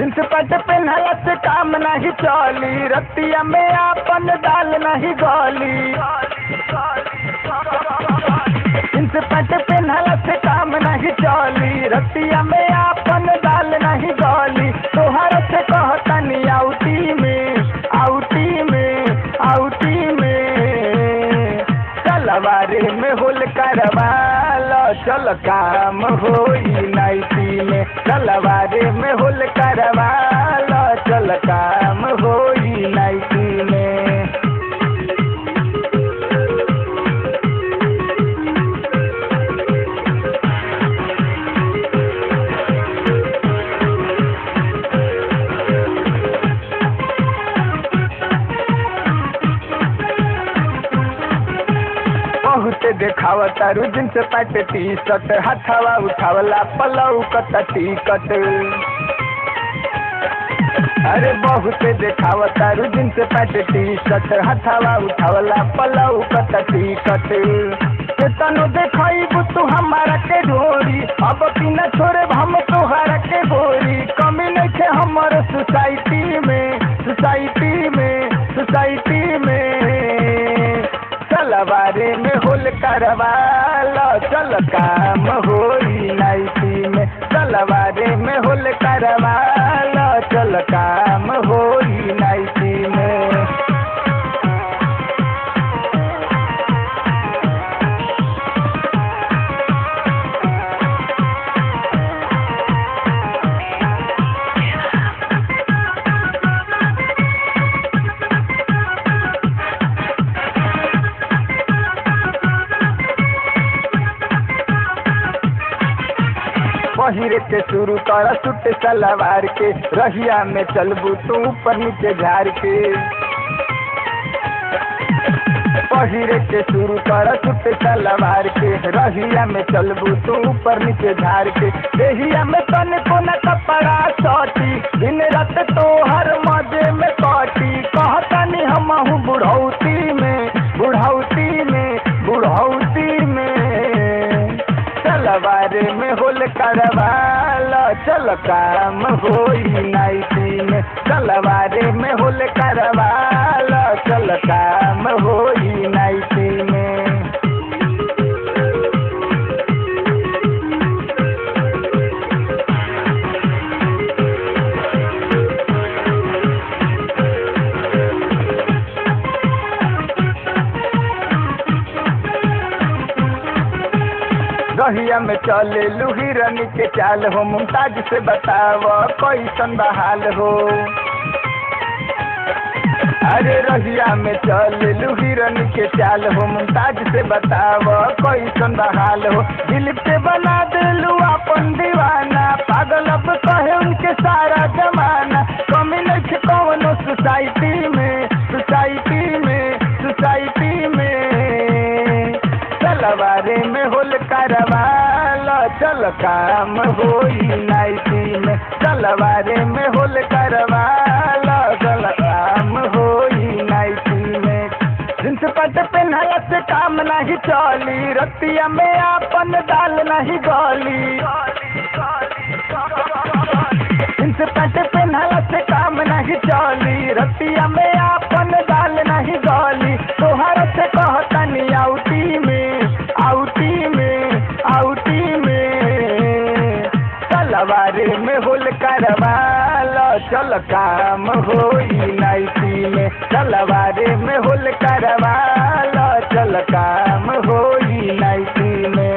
Jeans pant पहनला से काम नहीं चली, रतिया में आपन दाल नहीं गली। जींस पैंट पहनला से काम नहीं चली, रतिया में आपन दाल नहीं गली। तोहर से कहतनी आउटी में आउटी में आउटी में सलवारे में होल करवाल चल काम होई नाइटी में। सलवारे में होल करवाल चल काम होई नाइटी में। बहुते देखाव तारू जींस पैंट टी शर्ट, हथवा उठावला पलऊ कत टिकट। अरे बहुते देखाव तारू जींस पैंट टी शर्ट, हथवा उठावला पलऊ कत टिकट। तनु देखबू तू हमारा के ढोरी, अब की न छोड़े हम तोहरा के गोरी। कमी नहीं हमर सोसाइटी में सोसाइटी में सोसाइटी में। सलवारे में होल करवाल चल काम होई नाइटी में। सलवारे में होल करवाल चल काम होई नाइटी में। पहिरे के शुरू कर सूट सलवार के, रहिया में चलबू तू ऊपर नीचे झाड़ के। पहिरे के शुरू कर सूट सलवार के, रहिया में चलबू तू ऊपर नीचे झाड़ के। देहिया में तन को न कपड़ा सटी, दिन रात तो हर मजे में कटी। कहतनी हमहू बुढ़ौती में बुढ़ौती में बुढ़ौती में। सलवारे में होल करवाल चल काम होई नाइटी में। सलवारे में होल करवाल चल काम होई नाइटी में। रहिया में चले हिरन के चाल हो, मुमताज से बताव कैसन बहाल हो। अरे रहिया में चले हिरन के चाल हो, मुमताज से बताव कैसन बहाल हो। दिल पे बना दिलू अपन दीवाना, पागल अब कहे उनके सारा जमाना। कमी नहीं कौनो सोसाइटी में सोसाइटी में सोसाइटी में। सलवारे में होल करवाल चल काम होई नाइटी में। सलवारे में होल करवाल चल काम होई नाइटी में। जींस पैंट पहनला से काम नहीं चली, रतिया में आपन दाल नहीं गली। जींस पैंट पहनला से काम नहीं चली, रतिया में आपन दाल नहीं गली। तोहर से कहतनी आउटी में आउटी में आउटी में। सलवारे में होल करवाल चल काम होई नाइटी में। सलवारे में होल करवाल चल काम होई नाइटी में।